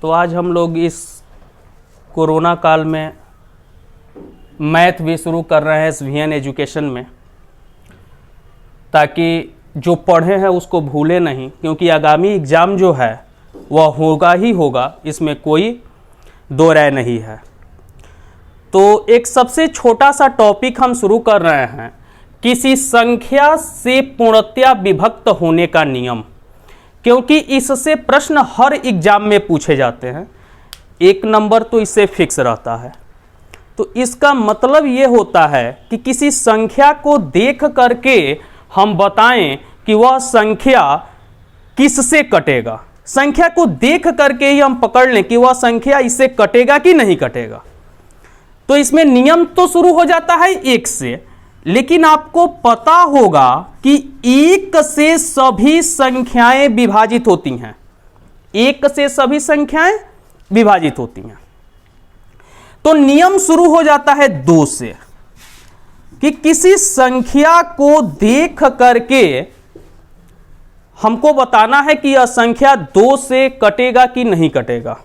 तो आज हम लोग इस कोरोना काल में मैथ भी शुरू कर रहे हैं SVN एजुकेशन में, ताकि जो पढ़े हैं उसको भूले नहीं, क्योंकि आगामी एग्ज़ाम जो है वह होगा ही होगा, इसमें कोई दो राय नहीं है। तो एक सबसे छोटा सा टॉपिक हम शुरू कर रहे हैं, किसी संख्या से पूर्णतया विभक्त होने का नियम, क्योंकि इससे प्रश्न हर एग्जाम में पूछे जाते हैं। 1 नंबर तो इससे फिक्स रहता है। तो इसका मतलब ये होता है कि किसी संख्या को देख करके हम बताएं कि वह संख्या किससे कटेगा। संख्या को देख करके ही हम पकड़ लें कि वह संख्या इससे कटेगा कि नहीं कटेगा। तो इसमें नियम तो शुरू हो जाता है 1 से, लेकिन आपको पता होगा कि 1 से सभी संख्याएं विभाजित होती हैं। 1 से सभी संख्याएं विभाजित होती हैं। तो नियम शुरू हो जाता है 2 से, कि किसी संख्या को देख करके हमको बताना है कि यह संख्या 2 से कटेगा कि नहीं कटेगा।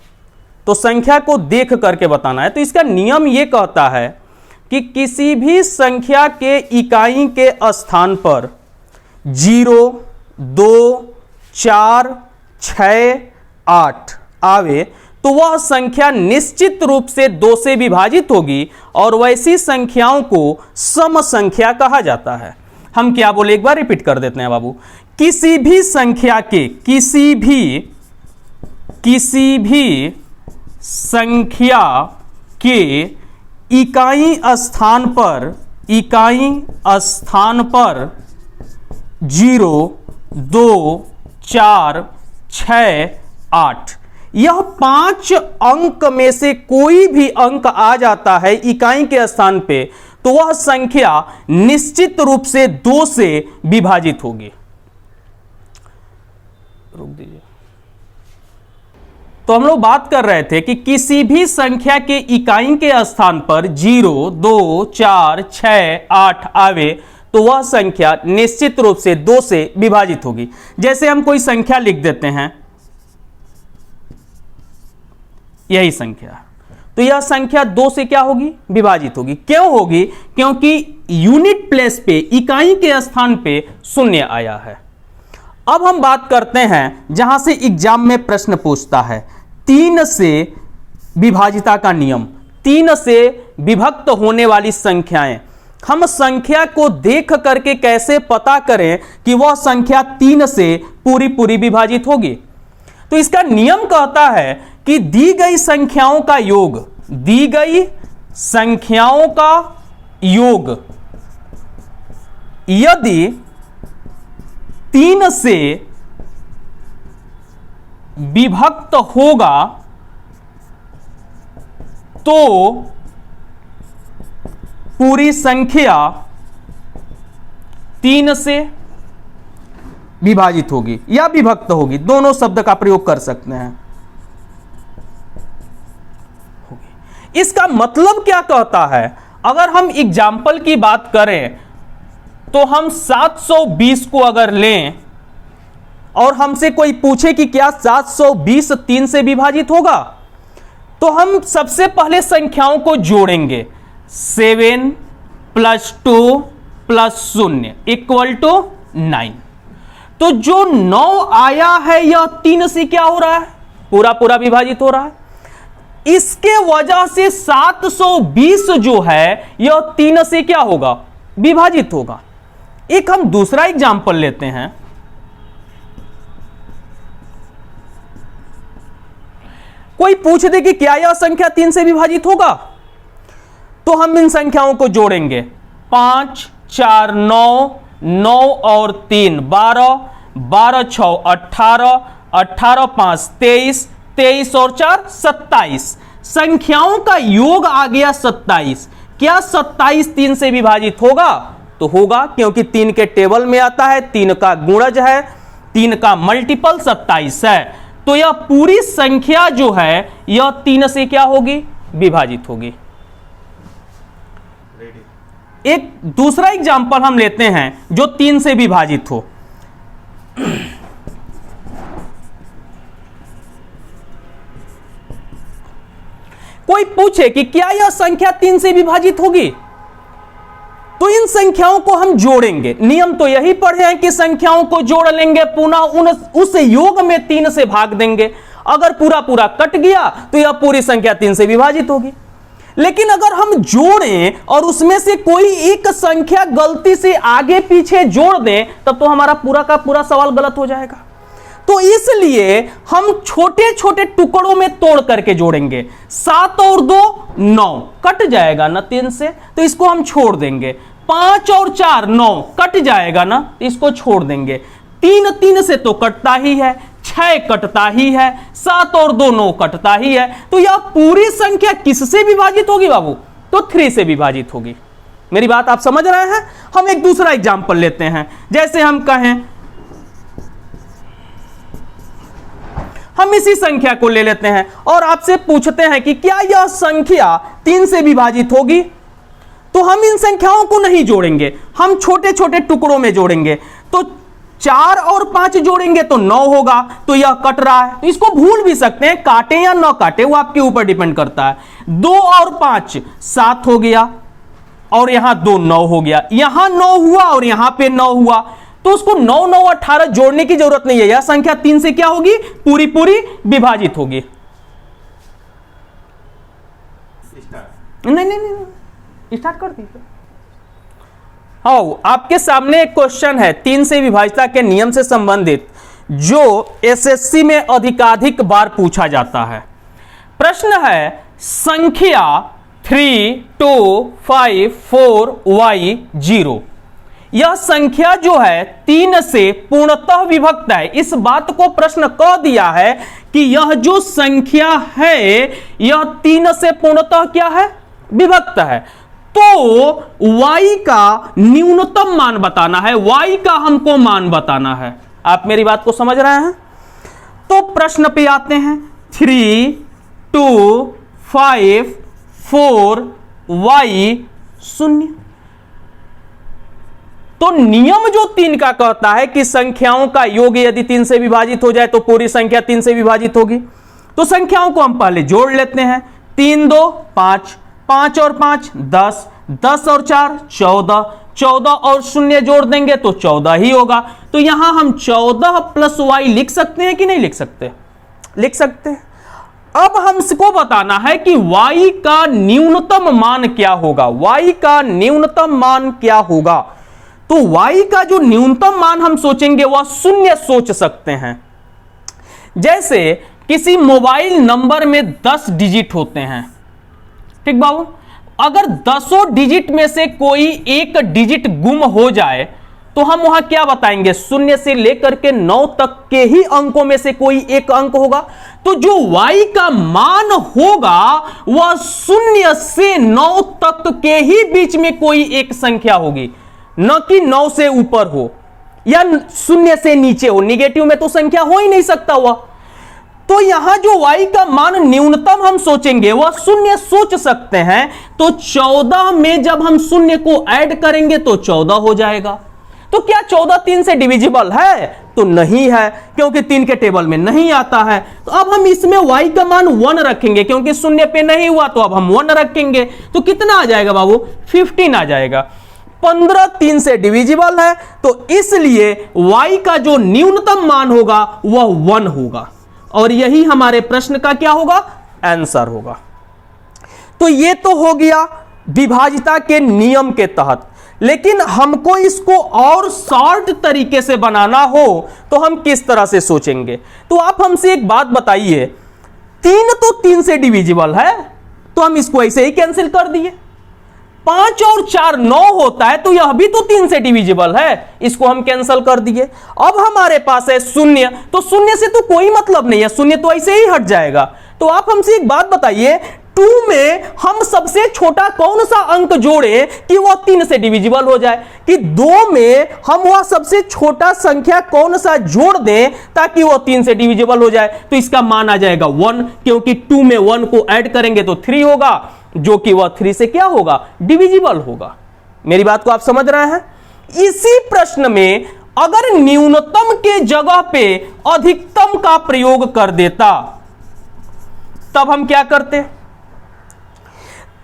तो संख्या को देख करके बताना है। तो इसका नियम यह कहता है कि किसी भी संख्या के इकाई के स्थान पर 0, 2, 4, 6, 8 आवे तो वह संख्या निश्चित रूप से 2 से विभाजित होगी, और वैसी संख्याओं को सम संख्या कहा जाता है। हम क्या बोले, एक बार रिपीट कर देते हैं बाबू। किसी भी संख्या के किसी भी संख्या के इकाई स्थान पर 0, 2, 4, 6, 8 यह 5 अंक में से कोई भी अंक आ जाता है इकाई के स्थान पे, तो वह संख्या निश्चित रूप से 2 से विभाजित होगी। रुक दीजिए। तो हम लोग बात कर रहे थे कि किसी भी संख्या के इकाई के स्थान पर 0, 2, 4, 6, 8 आवे तो वह संख्या निश्चित रूप से 2 से विभाजित होगी। जैसे हम कोई संख्या लिख देते हैं, यही संख्या, तो यह संख्या 2 से क्या होगी, विभाजित होगी। क्यों होगी? क्योंकि यूनिट प्लेस पे, इकाई के स्थान पे 0 आया है। अब हम बात करते हैं जहां से एग्जाम में प्रश्न पूछता है 3 से विभाजिता का नियम। 3 से विभक्त होने वाली संख्याएं, हम संख्या को देख करके कैसे पता करें कि वह संख्या 3 से पूरी विभाजित होगी। तो इसका नियम कहता है कि दी गई संख्याओं का योग यदि 3 से विभक्त होगा तो पूरी संख्या 3 से विभाजित होगी या विभक्त होगी, दोनों शब्द का प्रयोग कर सकते हैं। इसका मतलब क्या कहता है? अगर हम एग्जाम्पल की बात करें तो हम 720 को अगर लें और हमसे कोई पूछे कि क्या 720 3 से विभाजित होगा, तो हम सबसे पहले संख्याओं को जोड़ेंगे। 7 + 2 + 0 = 9। तो जो 9 आया है यह 3 से क्या हो रहा है, पूरा विभाजित हो रहा है। इसके वजह से 720 जो है यह 3 से क्या होगा, विभाजित होगा। एक हम दूसरा एग्जांपल लेते हैं। कोई पूछ दे कि क्या यह संख्या 3 से विभाजित होगा, तो हम इन संख्याओं को जोड़ेंगे। 5, 4, 9, 9 और 3 12, 12, 6, 18, 18, 5, 23, 23 और 4 27। संख्याओं का योग आ गया 27। क्या 27 3 से विभाजित होगा? तो होगा, क्योंकि 3 के टेबल में आता है, 3 का गुणज है, 3 का मल्टीपल 27 है। तो यह पूरी संख्या जो है यह 3 से क्या होगी, विभाजित होगी। एक दूसरा एग्जांपल हम लेते हैं जो 3 से विभाजित हो। कोई पूछे कि क्या यह संख्या 3 से विभाजित होगी, तो इन संख्याओं को हम जोड़ेंगे। नियम तो यही पढ़े हैं कि संख्याओं को जोड़ लेंगे, पुनः उस योग में 3 से भाग देंगे। अगर पूरा पूरा कट गया तो यह पूरी संख्या 3 से विभाजित होगी। लेकिन अगर हम जोड़ें और उसमें से कोई एक संख्या गलती से आगे पीछे जोड़ दें, तब तो हमारा पूरा का पूरा सवाल गलत हो जाएगा। तो इसलिए हम छोटे छोटे टुकड़ों में तोड़ करके जोड़ेंगे। 7 और 2 9, कट जाएगा ना 3 से, तो इसको हम छोड़ देंगे। 5 और 4 9, कट जाएगा ना, इसको छोड़ देंगे। 3 3 से तो कटता ही है, 6 कटता ही है, 7 और 2 9 कटता ही है। तो यह पूरी संख्या किससे विभाजित होगी बाबू? तो 3 से विभाजित होगी। मेरी बात आप समझ रहे हैं? हम एक दूसरा एग्जांपल लेते हैं। जैसे हम कहें, हम इसी संख्या को ले लेते हैं और आपसे पूछते हैं कि क्या यह संख्या 3 से विभाजित होगी? तो हम इन संख्याओं को नहीं जोड़ेंगे, हम छोटे छोटे टुकड़ों में जोड़ेंगे। तो 4 और 5 जोड़ेंगे तो 9 होगा, तो यह कट रहा है। तो इसको भूल भी सकते हैं, काटे या ना काटे वो आपके ऊपर डिपेंड करता है। 2 और 5 7 हो गया, और यहां 2 9 हो गया, यहां 9 हुआ और यहां पे 9 हुआ। तो उसको 9 9 18 जोड़ने की जरूरत नहीं है। यह संख्या 3 से क्या होगी? पूरी पूरी विभाजित होगी। नहीं, स्टार्ट कर दीजिए। हाँ, आपके सामने एक क्वेश्चन है 3 से विभाज्यता के नियम से संबंधित, जो एसएससी में अधिकाधिक बार पूछा जाता है। प्रश्न है, संख्या 3 2 5 4 y 0, यह संख्या जो है 3 से पूर्णतः विभक्त है। इस बात को प्रश्न कह दिया है कि यह जो संख्या है यह 3 से पूर्णतः क्या है? विभक्त है। तो y का न्यूनतम मान बताना है, y का हमको मान बताना है। आप मेरी बात को समझ रहे हैं? तो प्रश्न पे आते हैं। 3 2 5 4 y 0। तो नियम जो 3 का कहता है कि संख्याओं का योग यदि 3 से विभाजित हो जाए तो पूरी संख्या 3 से विभाजित होगी। तो संख्याओं को हम पहले जोड़ लेते हैं। 3 2 5, 5 और 5 10, 10 और 4 14, 14 और 0 जोड़ देंगे तो 14 ही होगा। तो यहां हम 14 प्लस y लिख सकते हैं कि नहीं लिख सकते? लिख सकते हैं। अब हमको बताना है कि y का न्यूनतम मान क्या होगा। y का न्यूनतम मान क्या होगा? तो y का जो न्यूनतम मान हम सोचेंगे वह 0 सोच सकते हैं। जैसे किसी मोबाइल नंबर में 10 डिजिट होते हैं, ठीक बाबू। अगर 10 डिजिट में से कोई एक डिजिट गुम हो जाए तो हम वहां क्या बताएंगे? 0 से लेकर के 9 तक के ही अंकों में से कोई एक अंक होगा। तो जो y का मान होगा वह 0 से 9 तक के ही बीच में कोई एक संख्या होगी, न कि 9 से ऊपर हो या 0 से नीचे हो। निगेटिव में तो संख्या हो ही नहीं सकता हुआ। तो यहां जो y का मान न्यूनतम हम सोचेंगे वह 0 सोच सकते हैं। तो 14 में जब हम 0 को ऐड करेंगे तो 14 हो जाएगा। तो क्या 14 3 से डिविजिबल है? तो नहीं है, क्योंकि 3 के टेबल में नहीं आता है। तो अब हम इसमें y का मान 1 रखेंगे, क्योंकि 0 पे नहीं हुआ तो अब हम 1 रखेंगे। तो कितना आ जाएगा बाबू? 15 आ जाएगा। 15 3 से डिविजिबल है, तो इसलिए y का जो न्यूनतम मान होगा वह 1 होगा, और यही हमारे प्रश्न का क्या होगा? आंसर होगा। तो ये तो हो गया विभाज्यता के नियम के तहत। लेकिन हमको इसको और शॉर्ट तरीके से बनाना हो तो हम किस तरह से सोचेंगे? तो आप हमसे एक बात बताइए, 3 तो 3 से डिविजिबल है, तो हम इसको ऐसे ही कैंसिल कर दिए। 5 और 4 9 होता है, तो यह भी तो 3 से डिविजिबल है, इसको हम कैंसिल कर दिए। अब हमारे पास है 0, तो 0 से तो कोई मतलब नहीं है, 0 तो ऐसे ही हट जाएगा। तो आप हमसे एक बात बताइए, 2 में हम सबसे छोटा कौन सा अंक जोड़े कि वह 3 से डिविजिबल हो जाए, कि 2 में हम वह सबसे छोटा संख्या कौन सा जोड़ दें ताकि वह 3 से डिविजिबल हो जाए? तो इसका मान आ जाएगा 1, क्योंकि 2 में 1 को ऐड करेंगे तो 3 होगा, जो कि वह 3 से क्या होगा? डिविजिबल होगा। मेरी बात को आप समझ रहे हैं? इसी प्रश्न में अगर न्यूनतम के जगह पे अधिकतम का प्रयोग कर देता तब हम क्या करते?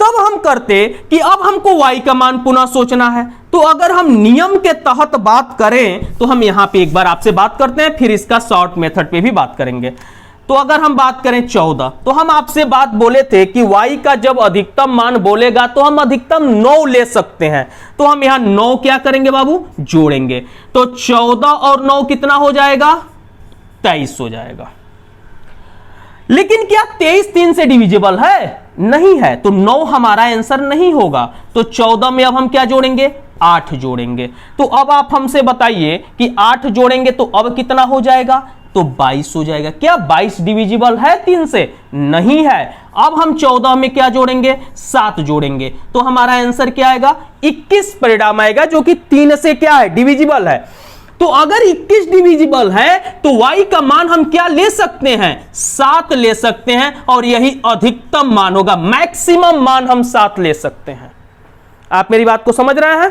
तब हम करते कि अब हमको y का मान पुनः सोचना है। तो अगर हम नियम के तहत बात करें तो हम यहां पे एक बार आपसे बात करते हैं, फिर इसका शॉर्ट मेथड पे भी बात करेंगे। तो अगर हम बात करें 14, तो हम आपसे बात बोले थे कि y का जब अधिकतम मान बोलेगा तो हम अधिकतम 9 ले सकते हैं। तो हम यहां 9 क्या करेंगे बाबू, जोड़ेंगे। तो 14 और 9 कितना हो जाएगा, 23 हो जाएगा। लेकिन क्या 23 3 से डिविजिबल है, नहीं है, तो 9 हमारा आंसर नहीं होगा। तो 14 में अब हम क्या जोड़ेंगे, 8 जोड़ेंगे। तो अब आप हमसे बताइए कि 8 जोड़ेंगे तो अब कितना हो जाएगा, तो 22 हो जाएगा। क्या 22 डिविजिबल है 3 से, नहीं है। अब हम 14 में क्या जोड़ेंगे, 7 जोड़ेंगे। तो हमारा आंसर क्या आएगा, 21 परिणाम आएगा, जो कि 3 से क्या है, डिविजिबल है। तो अगर 21 डिविजिबल है तो y का मान हम क्या ले सकते हैं, 7 ले सकते हैं, और यही अधिकतम मान होगा, मैक्सिमम मान हम 7 ले सकते हैं। आप मेरी बात को समझ रहे हैं।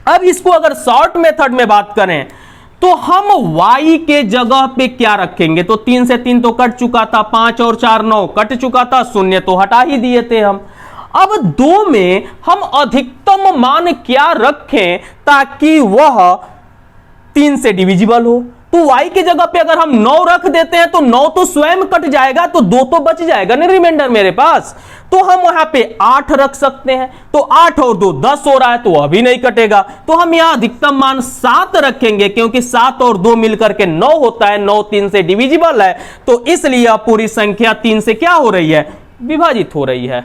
अब इसको अगर शॉर्ट मेथड में बात करें तो हम y के जगह पे क्या रखेंगे, तो 3 से 3 तो कट चुका था, 5 और 4 9 कट चुका था, 0 तो हटा ही दिए थे हम। अब 2 में हम अधिकतम मान क्या रखें ताकि वह 3 से डिविजिबल हो। तो y की जगह पे अगर हम 9 रख देते हैं तो 9 तो स्वयं कट जाएगा, तो 2 तो बच जाएगा ना रिमाइंडर मेरे पास। तो हम वहां पे 8 रख सकते हैं। तो 8 और 2 10 हो रहा है, तो अभी नहीं कटेगा। तो हम यहां अधिकतम मान 7 रखेंगे, क्योंकि 7 और 2 मिलकर के 9 होता है, 9 3 से डिविजिबल है। तो इसलिए पूरी संख्या 3 से क्या हो रही है, विभाजित हो रही है।